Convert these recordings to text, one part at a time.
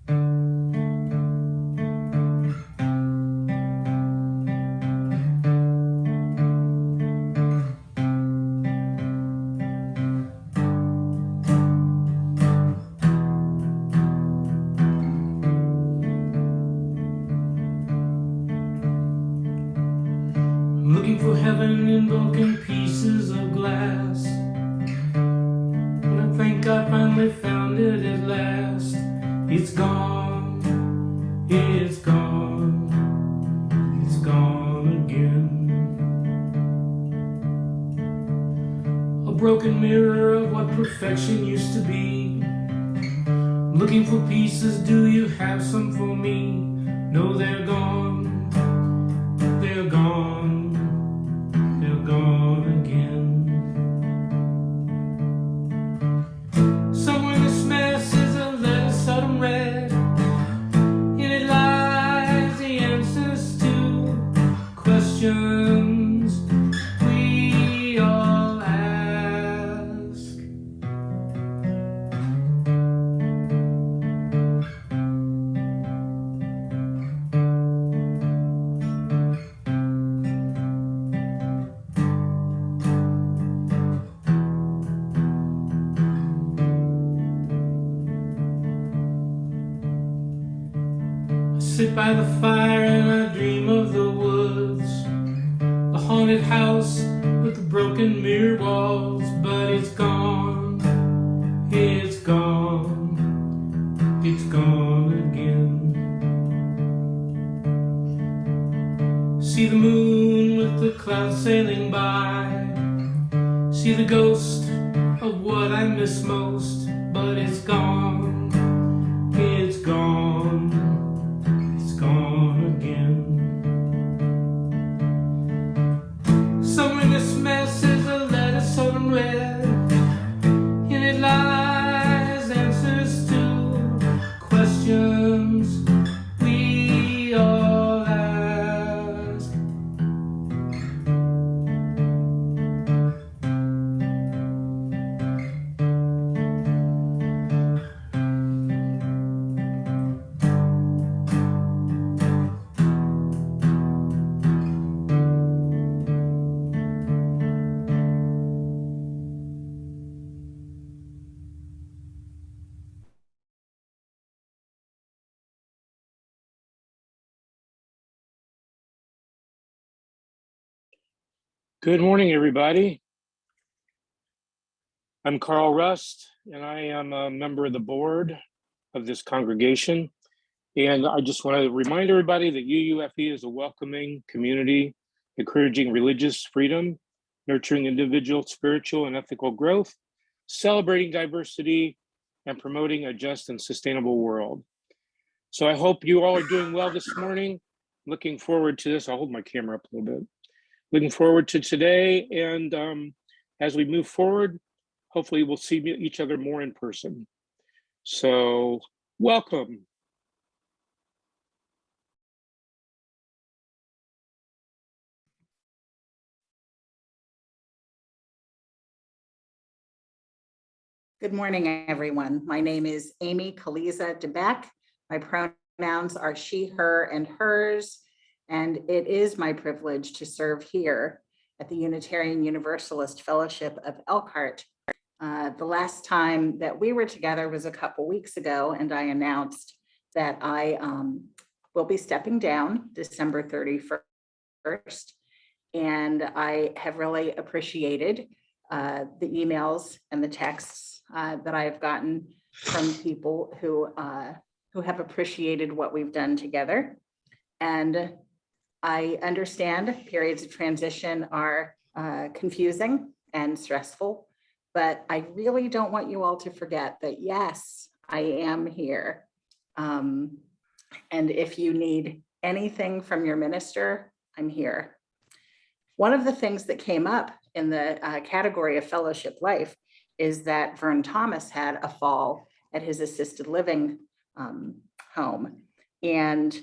I'm looking for heaven in broken pieces of glass. And I think I finally found it at last. It's gone, it's gone, it's gone again. A broken mirror of what perfection used to be. Looking for pieces, do you have some for me? No, they're gone, they're gone, they're gone again. Somewhere in this mess is a letter sudden red. In it lies the answers to questions we all ask. I sit by the fire and I dream of the woods, the haunted house with the broken mirror walls. But it's gone, it's gone, it's gone again. See the moon with the clouds sailing by, see the ghost of what I miss most. But it's gone, it's gone, it's gone again. Somewhere in this mess is a letter soaked in red. In it lies answers to questions we all ask. Good morning, everybody. I'm Carl Rust, and I am a member of the board of this congregation. And I just want to remind everybody that UUFE is a welcoming community, encouraging religious freedom, nurturing individual spiritual and ethical growth, celebrating diversity, and promoting a just and sustainable world. So I hope you all are doing well this morning. Looking forward to this. I'll hold my camera up a little bit. Looking forward to today, and as we move forward, hopefully we'll see each other more in person. So welcome. Good morning, everyone. My name is Amy Kaliza DeBeck. My pronouns are she, her, and hers, and it is my privilege to serve here at the Unitarian Universalist Fellowship of Elkhart. The last time that we were together was a couple weeks ago, and I announced that I will be stepping down December 31st, and I have really appreciated the emails and the texts that I have gotten from people who have appreciated what we've done together. And I understand periods of transition are confusing and stressful, but I really don't want you all to forget that, yes, I am here. And if you need anything from your minister, I'm here. One of the things that came up in the category of fellowship life is that Vern Thomas had a fall at his assisted living home. And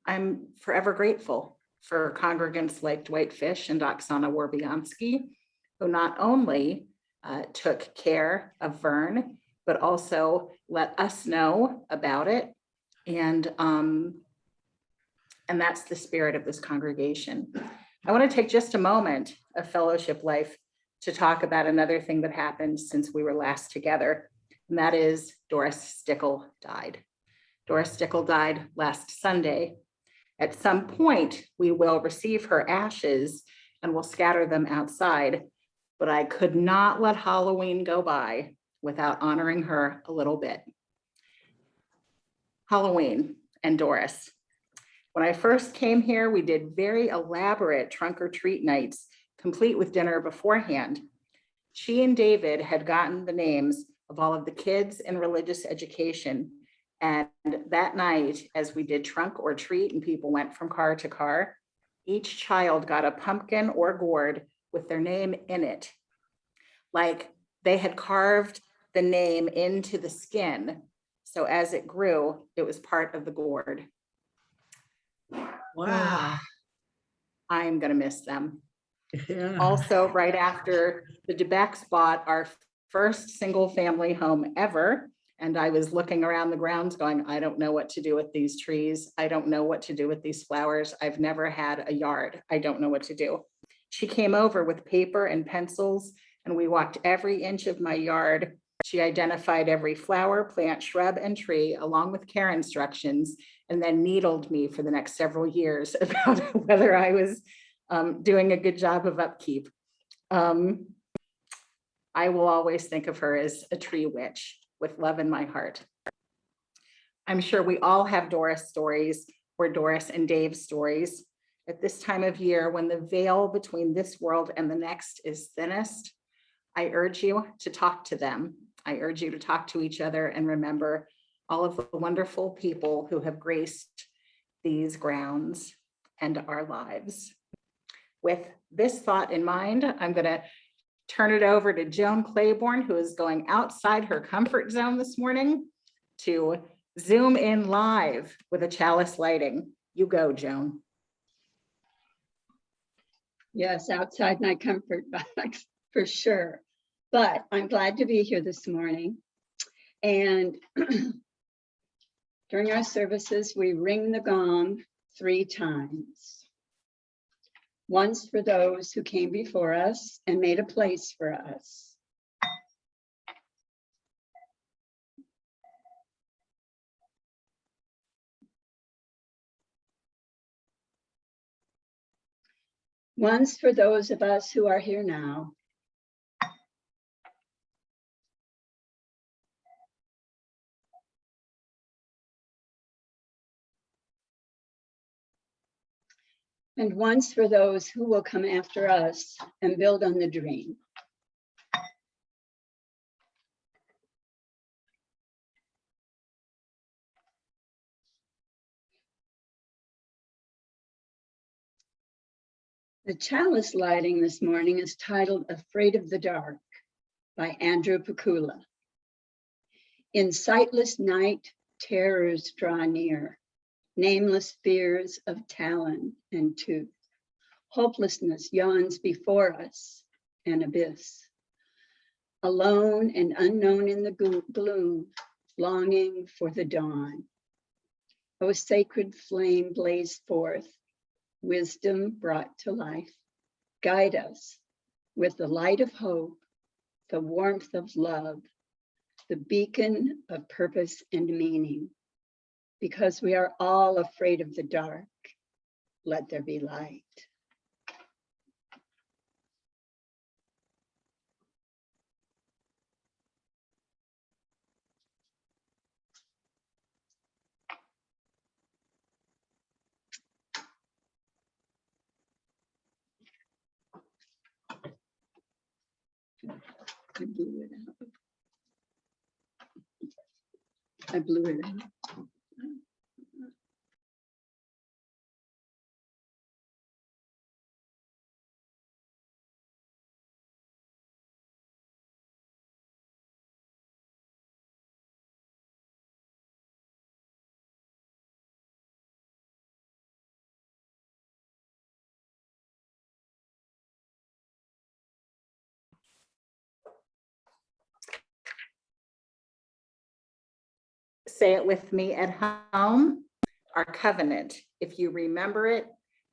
I'm forever grateful for congregants like Dwight Fish and Oksana Warbiansky, who not only took care of Vern but also let us know about it. And that's the spirit of this congregation. I want to take just a moment of fellowship life to talk about another thing that happened since we were last together, and that is Doris Stickle died. Doris Stickle died last Sunday. At some point, we will receive her ashes and we'll scatter them outside, but I could not let Halloween go by without honoring her a little bit. Halloween and Doris. When I first came here, we did very elaborate trunk or treat nights, complete with dinner beforehand. She and David had gotten the names of all of the kids in religious education. And that night, as we did trunk or treat and people went from car to car, each child got a pumpkin or gourd with their name in it. Like they had carved the name into the skin. So as it grew, it was part of the gourd. Wow. I'm gonna miss them. Yeah. Also, right after the DeBecks bought our first single family home ever, and I was looking around the grounds going, I don't know what to do with these trees. I don't know what to do with these flowers. I've never had a yard. I don't know what to do. She came over with paper and pencils and we walked every inch of my yard. She identified every flower, plant, shrub, and tree along with care instructions, and then needled me for the next several years about whether I was doing a good job of upkeep. I will always think of her as a tree witch with love in my heart. I'm sure we all have Doris stories or Doris and Dave stories. At this time of year, when the veil between this world and the next is thinnest, I urge you to talk to them. I urge you to talk to each other and remember all of the wonderful people who have graced these grounds and our lives. With this thought in mind, I'm going to turn it over to Joan Claiborne, who is going outside her comfort zone this morning to Zoom in live with a chalice lighting. You go, Joan. Yes, outside my comfort box for sure. But I'm glad to be here this morning. And during our services, we ring the gong 3 times. Once for those who came before us and made a place for us. Once for those of us who are here now. And once for those who will come after us and build on the dream. The chalice lighting this morning is titled Afraid of the Dark by Andrew Pakula. In sightless night, terrors draw near, nameless fears of talon and tooth. Hopelessness yawns before us, an abyss. Alone and unknown in the gloom, longing for the dawn. O sacred flame blaze forth, wisdom brought to life. Guide us with the light of hope, the warmth of love, the beacon of purpose and meaning. Because we are all afraid of the dark, let there be light. I blew it out. I blew it out. say it with me at home. Our covenant. If you remember it,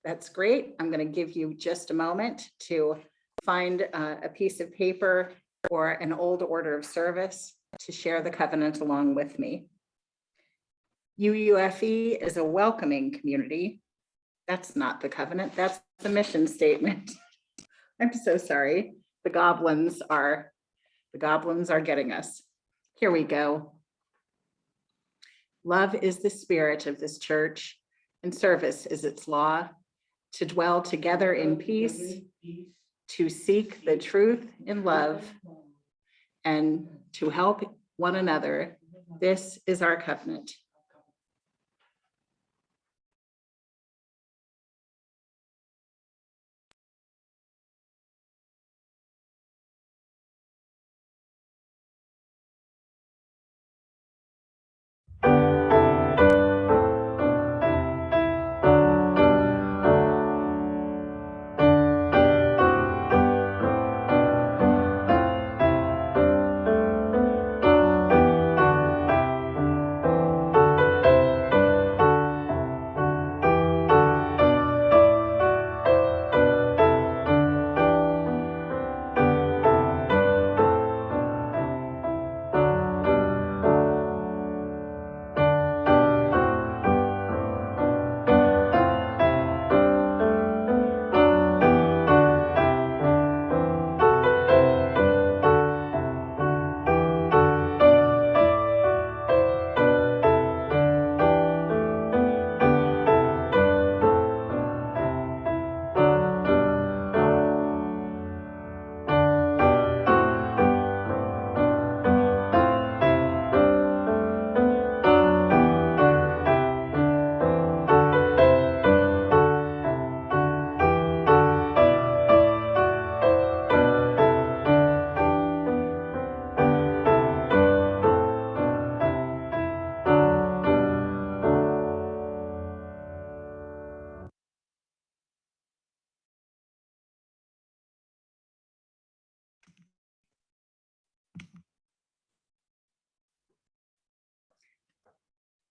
that's great. I'm going to give you just a moment to find a piece of paper or an old order of service to share the covenant along with me. UUFE is a welcoming community. That's not the covenant, that's the mission statement. I'm so sorry. The goblins are getting us. Here we go. Love is the spirit of this church, and service is its law, to dwell together in peace, to seek the truth in love, and to help one another. This is our covenant.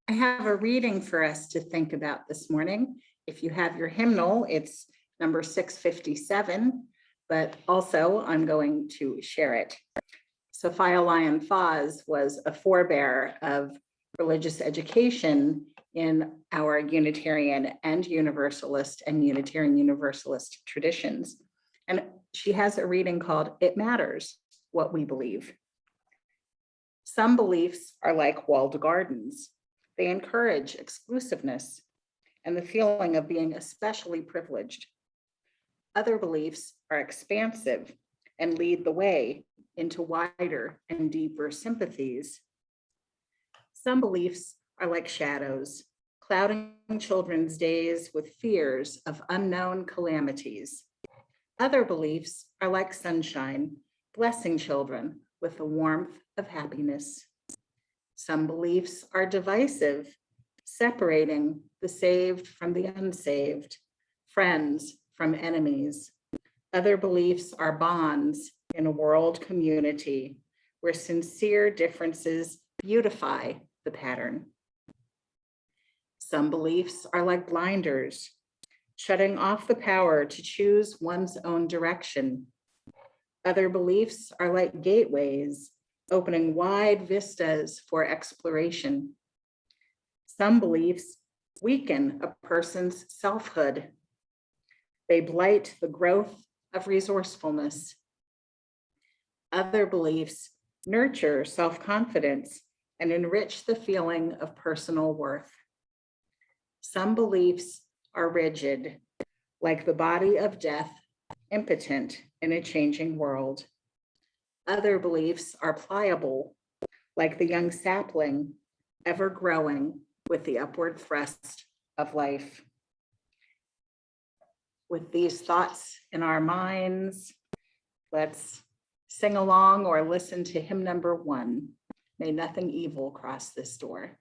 I have a reading for us to think about this morning. If you have your hymnal, it's number 657, but also I'm going to share it. Sophia Lyon Foz was a forebear of religious education in our Unitarian and Universalist and Unitarian Universalist traditions. And she has a reading called "It Matters What We Believe." Some beliefs are like walled gardens. They encourage exclusiveness and the feeling of being especially privileged. Other beliefs are expansive and lead the way into wider and deeper sympathies. Some beliefs are like shadows, clouding children's days with fears of unknown calamities. Other beliefs are like sunshine, blessing children with the warmth of happiness. Some beliefs are divisive, separating the saved from the unsaved, friends from enemies. Other beliefs are bonds in a world community where sincere differences beautify the pattern. Some beliefs are like blinders, shutting off the power to choose one's own direction. Other beliefs are like gateways, opening wide vistas for exploration. Some beliefs weaken a person's selfhood. They blight the growth of resourcefulness. Other beliefs nurture self-confidence and enrich the feeling of personal worth. Some beliefs are rigid, like the body of death, impotent in a changing world. Other beliefs are pliable, like the young sapling, ever growing with the upward thrust of life. With these thoughts in our minds, let's sing along or listen to hymn number 1, "May Nothing Evil Cross This Door."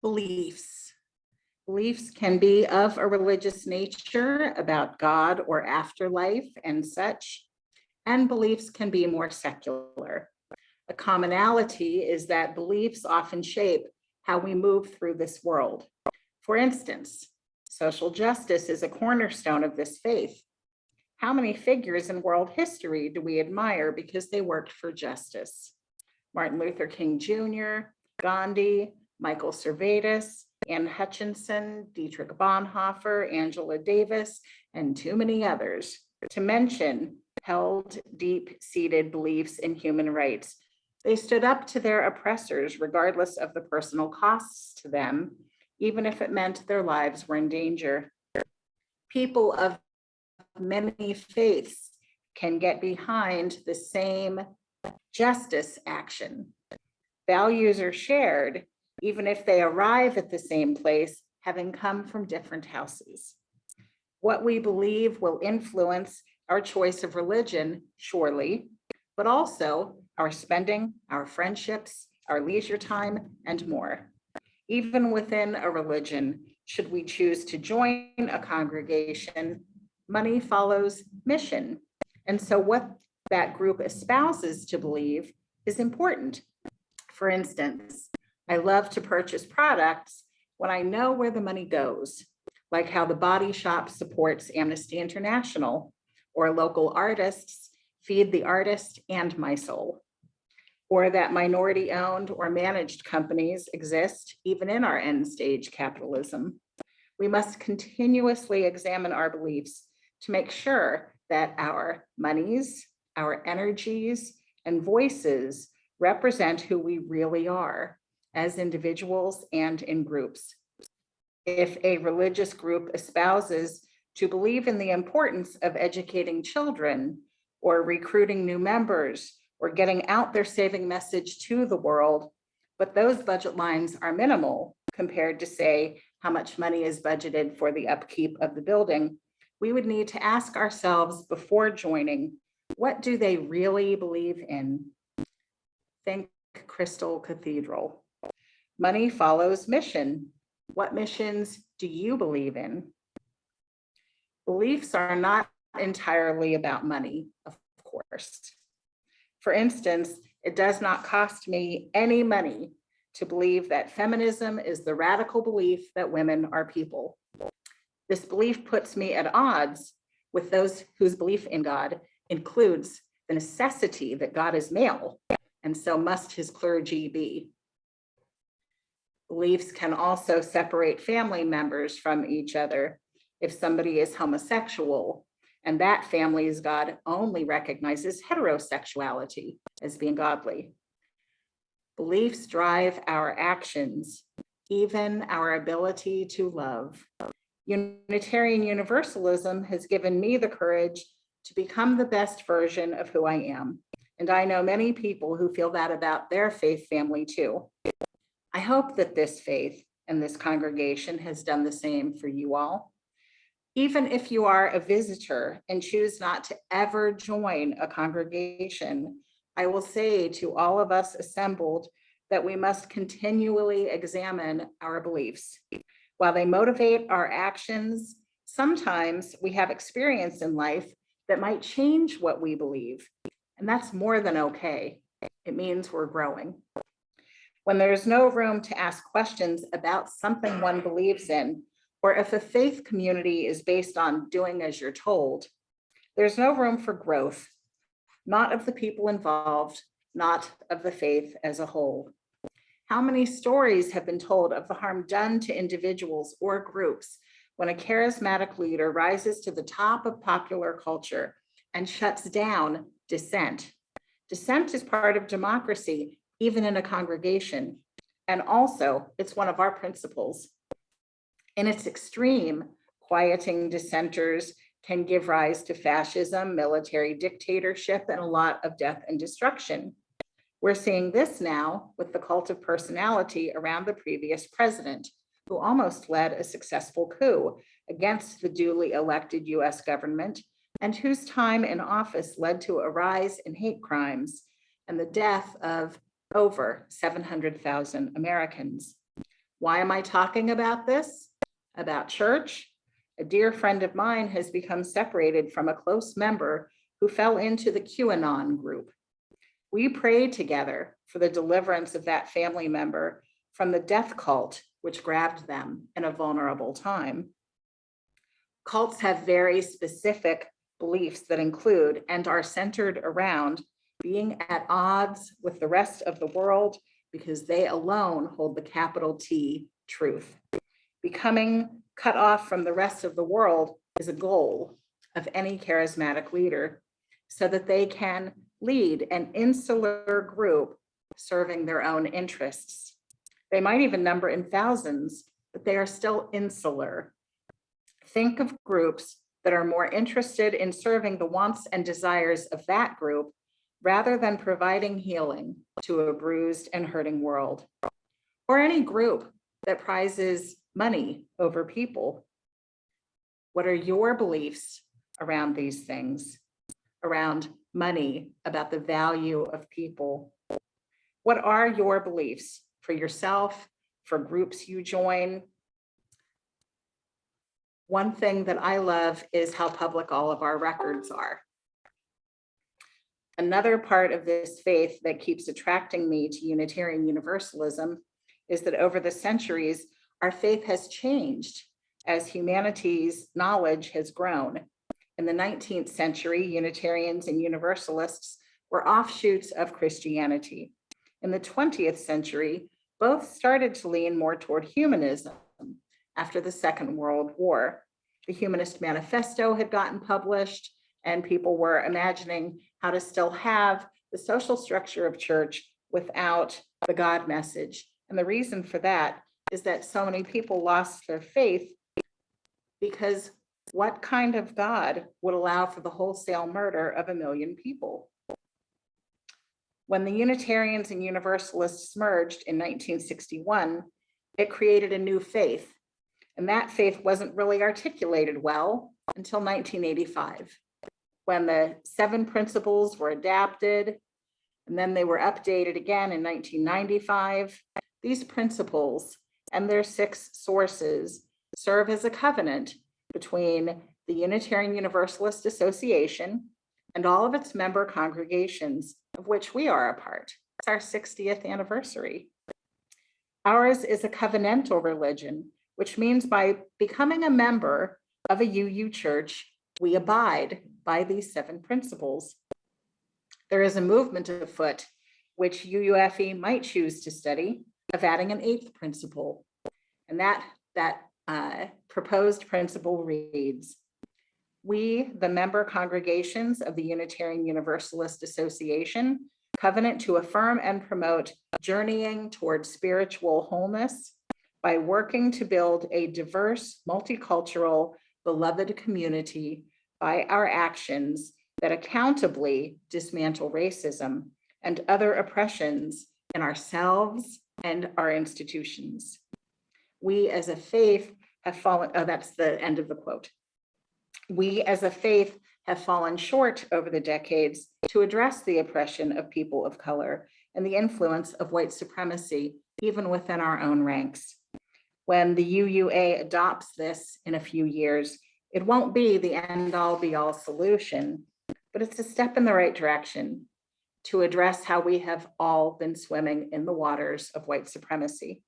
Beliefs. Beliefs can be of a religious nature about God or afterlife and such, and beliefs can be more secular. A commonality is that beliefs often shape how we move through this world. For instance, social justice is a cornerstone of this faith. How many figures in world history do we admire because they worked for justice? Martin Luther King Jr., Gandhi, Michael Servetus, Anne Hutchinson, Dietrich Bonhoeffer, Angela Davis, and too many others, to mention held deep-seated beliefs in human rights. They stood up to their oppressors regardless of the personal costs to them, even if it meant their lives were in danger. People of many faiths can get behind the same justice action. Values are shared, even if they arrive at the same place, having come from different houses. What we believe will influence our choice of religion, surely, but also our spending, our friendships, our leisure time, and more. Even within a religion, should we choose to join a congregation, money follows mission. And so what that group espouses to believe is important. For instance, I love to purchase products when I know where the money goes, like how the Body Shop supports Amnesty International, or local artists feed the artist and my soul, or that minority-owned or managed companies exist even in our end-stage capitalism. We must continuously examine our beliefs to make sure that our monies, our energies, and voices represent who we really are as individuals and in groups. If a religious group espouses to believe in the importance of educating children or recruiting new members or getting out their saving message to the world, but those budget lines are minimal compared to, say, how much money is budgeted for the upkeep of the building, we would need to ask ourselves before joining, what do they really believe in? Think Crystal Cathedral. Money follows mission. What missions do you believe in? Beliefs are not entirely about money, of course. For instance, it does not cost me any money to believe that feminism is the radical belief that women are people. This belief puts me at odds with those whose belief in God includes the necessity that God is male, and so must his clergy be. Beliefs can also separate family members from each other. If somebody is homosexual and that family's God only recognizes heterosexuality as being godly. Beliefs drive our actions, even our ability to love. Unitarian Universalism has given me the courage to become the best version of who I am. And I know many people who feel that about their faith family too. I hope that this faith and this congregation has done the same for you all. Even if you are a visitor and choose not to ever join a congregation, I will say to all of us assembled that we must continually examine our beliefs. While they motivate our actions, sometimes we have experience in life that might change what we believe. And that's more than okay. It means we're growing. When there's no room to ask questions about something one believes in, or if a faith community is based on doing as you're told, there's no room for growth, not of the people involved, not of the faith as a whole. How many stories have been told of the harm done to individuals or groups when a charismatic leader rises to the top of popular culture and shuts down dissent? Dissent is part of democracy, even in a congregation. And also, it's one of our principles. In its extreme, quieting dissenters can give rise to fascism, military dictatorship, and a lot of death and destruction. We're seeing this now with the cult of personality around the previous president, who almost led a successful coup against the duly elected US government, and whose time in office led to a rise in hate crimes and the death of over 700,000 Americans. Why am I talking about this? About church? A dear friend of mine has become separated from a close member who fell into the QAnon group. We prayed together for the deliverance of that family member from the death cult, which grabbed them in a vulnerable time. Cults have very specific beliefs that include and are centered around being at odds with the rest of the world because they alone hold the capital T truth. Becoming cut off from the rest of the world is a goal of any charismatic leader so that they can lead an insular group serving their own interests. They might even number in thousands, but they are still insular. Think of groups that are more interested in serving the wants and desires of that group rather than providing healing to a bruised and hurting world. Or any group that prizes money over people. What are your beliefs around these things? Around money, about the value of people? What are your beliefs for yourself, for groups you join? One thing that I love is how public all of our records are. Another part of this faith that keeps attracting me to Unitarian Universalism is that over the centuries, our faith has changed as humanity's knowledge has grown. In the 19th century, Unitarians and Universalists were offshoots of Christianity. In the 20th century, both started to lean more toward humanism after the Second World War. The Humanist Manifesto had gotten published, and people were imagining how to still have the social structure of church without the God message. And the reason for that is that so many people lost their faith because what kind of God would allow for the wholesale murder of 1 million people? When the Unitarians and Universalists merged in 1961, it created a new faith. And that faith wasn't really articulated well until 1985, when the 7 principles were adapted, and then they were updated again in 1995. These principles and their 6 sources serve as a covenant between the Unitarian Universalist Association and all of its member congregations, of which we are a part. It's our 60th anniversary. Ours is a covenantal religion, which means by becoming a member of a UU church, we abide by these 7 principles. There is a movement afoot, which UUFE might choose to study, of adding an 8th principle. And that proposed principle reads, we, the member congregations of the Unitarian Universalist Association, covenant to affirm and promote journeying towards spiritual wholeness by working to build a diverse, multicultural, beloved community by our actions that accountably dismantle racism and other oppressions in ourselves and our institutions. We as a faith have fallen, oh, that's the end of the quote. We as a faith have fallen short over the decades to address the oppression of people of color and the influence of white supremacy, even within our own ranks. When the UUA adopts this in a few years, it won't be the end-all be-all solution, but it's a step in the right direction to address how we have all been swimming in the waters of white supremacy.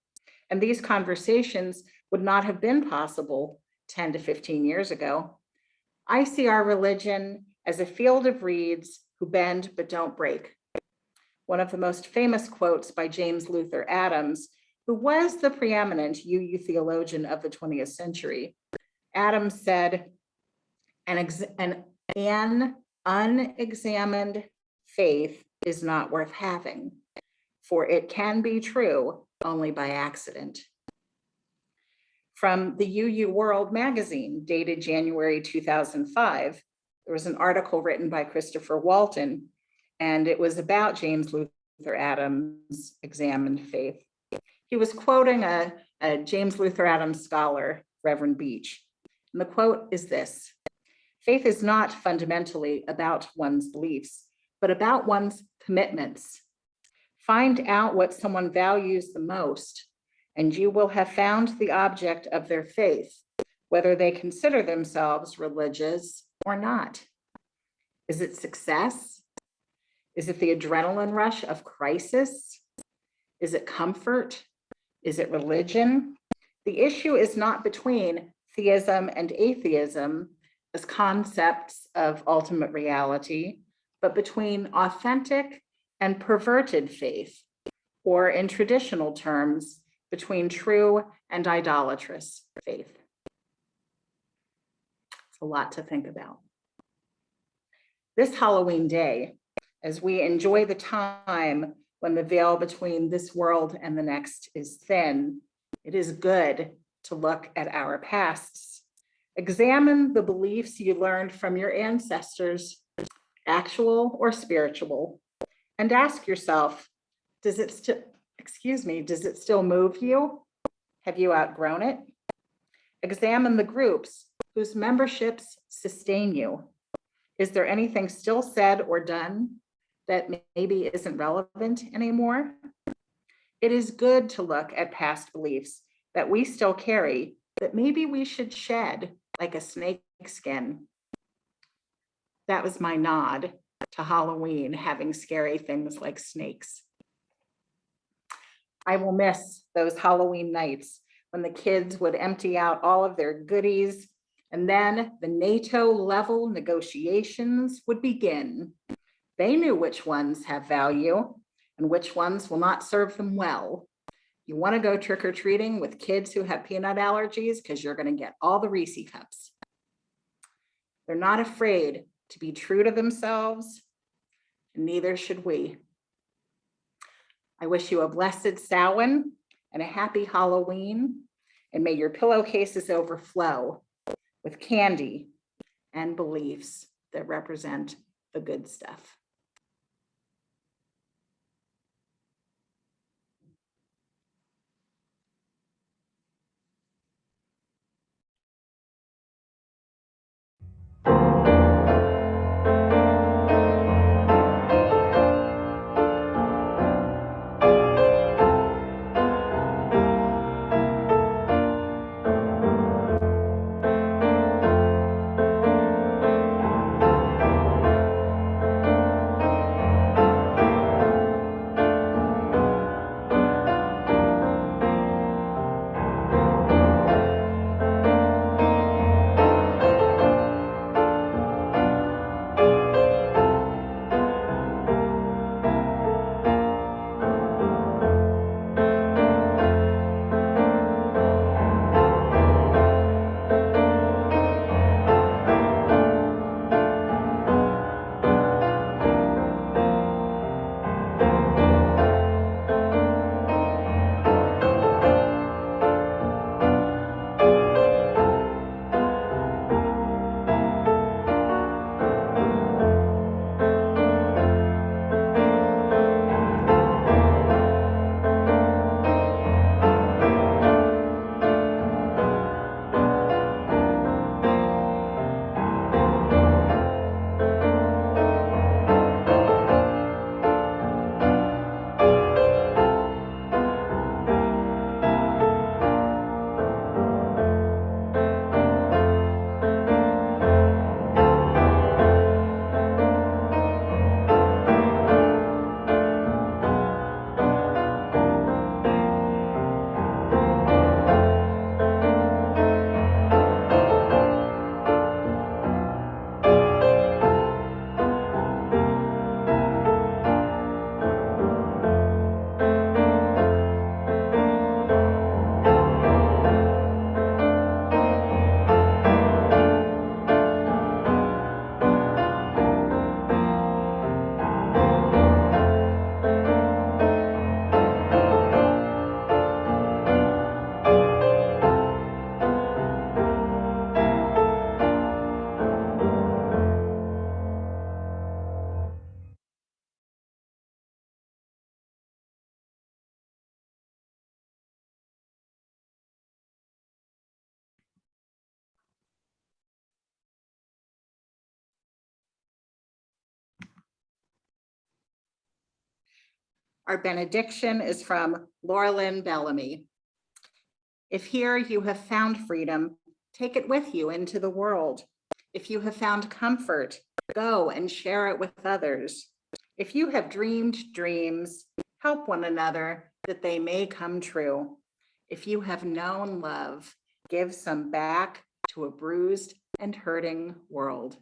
And these conversations would not have been possible 10 to 15 years ago. I see our religion as a field of reeds who bend but don't break. One of the most famous quotes by James Luther Adams, who was the preeminent UU theologian of the 20th century. Adams said, an unexamined faith is not worth having, for it can be true only by accident. From the UU World magazine, dated January 2005, there was an article written by Christopher Walton, and it was about James Luther Adams' examined faith. He was quoting a James Luther Adams scholar, Reverend Beach. And the quote is this: faith is not fundamentally about one's beliefs, but about one's commitments. Find out what someone values the most and you will have found the object of their faith, whether they consider themselves religious or not. Is it success? Is it the adrenaline rush of crisis? Is it comfort? Is it religion? The issue is not between theism and atheism as concepts of ultimate reality, but between authentic and perverted faith, or in traditional terms, between true and idolatrous faith. It's a lot to think about. This Halloween day, as we enjoy the time when the veil between this world and the next is thin, it is good to look at our pasts. Examine the beliefs you learned from your ancestors, actual or spiritual, and ask yourself, does it still move you? Have you outgrown it? Examine the groups whose memberships sustain you. Is there anything still said or done that maybe isn't relevant anymore? It is good to look at past beliefs that we still carry that maybe we should shed, like a snake skin. That was my nod to Halloween, having scary things like snakes. I will miss those Halloween nights when the kids would empty out all of their goodies, and then the NATO level negotiations would begin. They knew which ones have value and which ones will not serve them well. You want to go trick-or-treating with kids who have peanut allergies because you're going to get all the Reese cups. They're not afraid to be true to themselves, and neither should we. I wish you a blessed Samhain and a happy Halloween, and may your pillowcases overflow with candy and beliefs that represent the good stuff. Our benediction is from Laura Lynn Bellamy. If here you have found freedom, take it with you into the world. If you have found comfort, go and share it with others. If you have dreamed dreams, help one another that they may come true. If you have known love, give some back to a bruised and hurting world.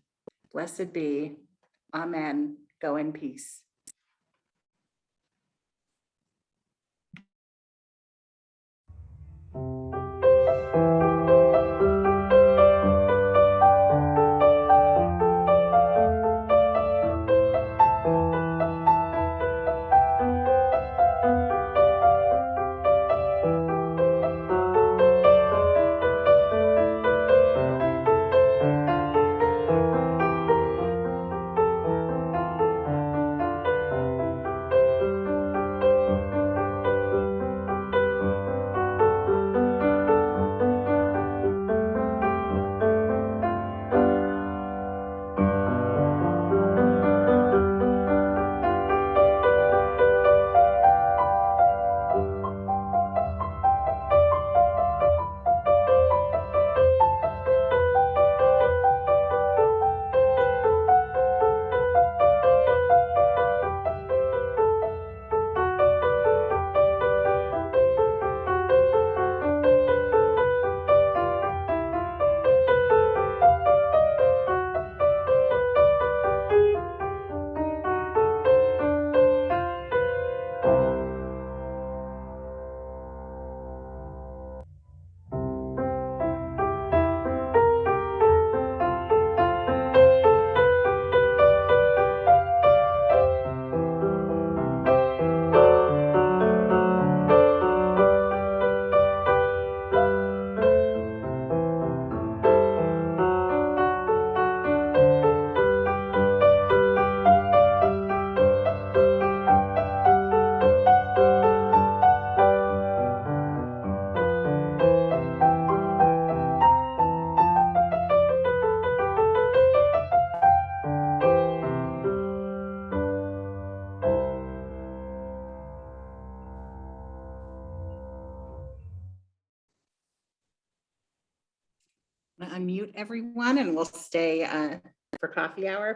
Blessed be. Amen. Go in peace. Unmute everyone and we'll stay for coffee hour.